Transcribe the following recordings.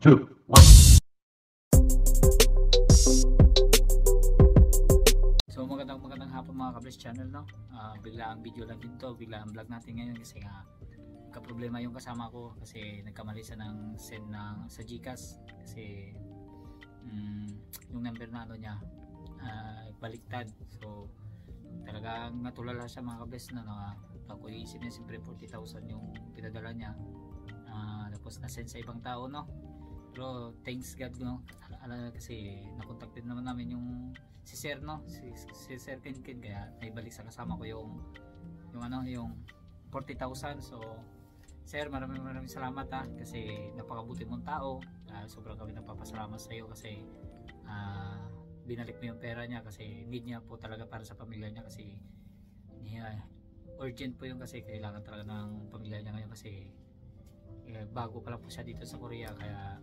two, one. So magandang hapon mga Kabless Channel, no? Bigla ang video lang din to, bigla ang vlog natin ngayon kasi nga kaproblema yung kasama ko kasi nagkamali siya ng send sa GCash kasi yung number na ano niya baliktad. So talagang natulala siya mga Kabless na ako iisip niya siyempre 40,000 yung pinadala niya, tapos na-send sa ibang tao, no? Pero thanks God, no? Kasi nakontak din naman namin yung si Sir, no? Si Sir Ken, kaya naibalik sa kasama ko yung 40,000. So Sir, maraming salamat kasi napakabuti mong tao. Sobrang kami napapasalamat sa iyo kasi binalik mo yung pera niya kasi need niya po talaga para sa pamilya niya kasi urgent po yung kasi kailangan talaga ng pamilya niya ngayon kasi bago pa lang po siya dito sa Korea, kaya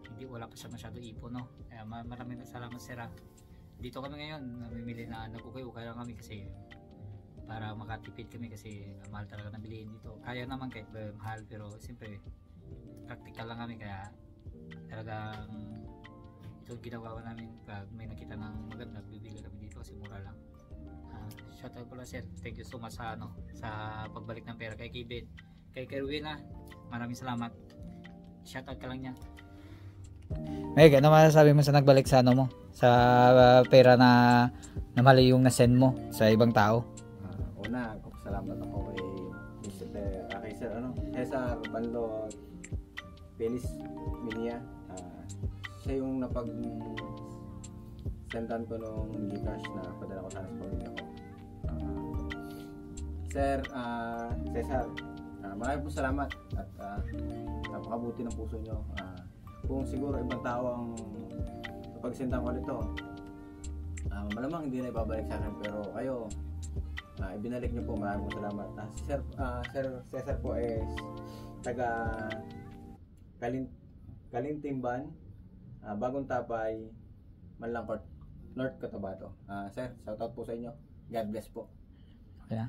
hindi wala pa siya masyado ipon, no? Kaya maraming salamat Sir. Dito kami ngayon namimili na nagkukay-ukay lang kami kasi para makatipid kami kasi mahal talaga na bilihin dito. Kaya naman kahit mahal pero siyempre practical lang kami, kaya talagang ito ginawa namin pag may nakita ng maganda bibili kami dito kasi mura lang. Shout out pala Sir, thank you so much sa pagbalik ng pera kay Kibit, kay Kerwin, maraming salamat. Shout out ka lang niya. Meg, ano masasabi mo sa nagbalik sa ano mo? Sa pera na mali yung na-send mo sa ibang tao? Una, salamat ako kay Sir Cesar Banlo Pelis Minia. Siya yung sendan ko nung Gcash na padala ko sana sa pamilya ko. Sir Cesar, maraming po salamat at napakabuti ng puso nyo. Kung siguro ibang tao ang pagsendan ko nito, malamang hindi na ibabalik sa akin, pero kayo ibinalik nyo po, maraming po salamat. Sir Cesar po is taga Kalintimban, Bagong Tapay, Manlangkot, North Cotabato. Sir, shoutout po sa inyo. God bless po. Okay na?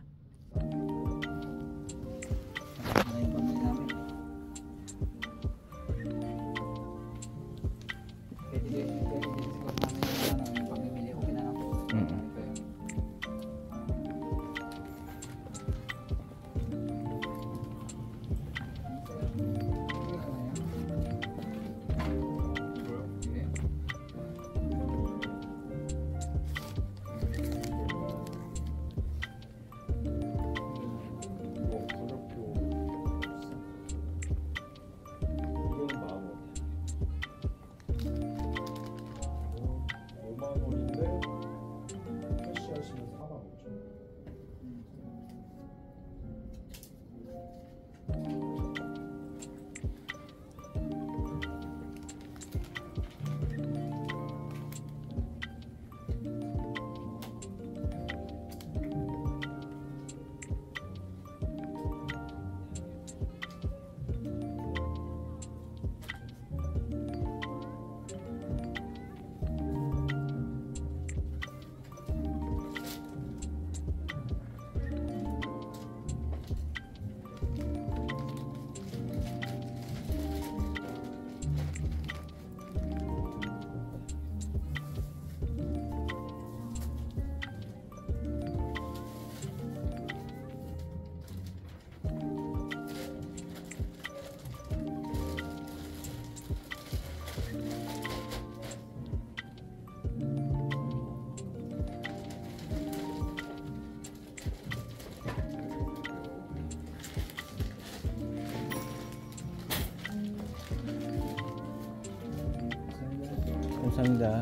Sanda.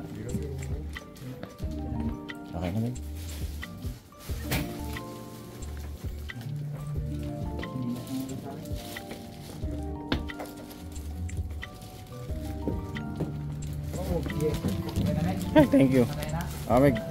Okay naman. Thank you. Okay.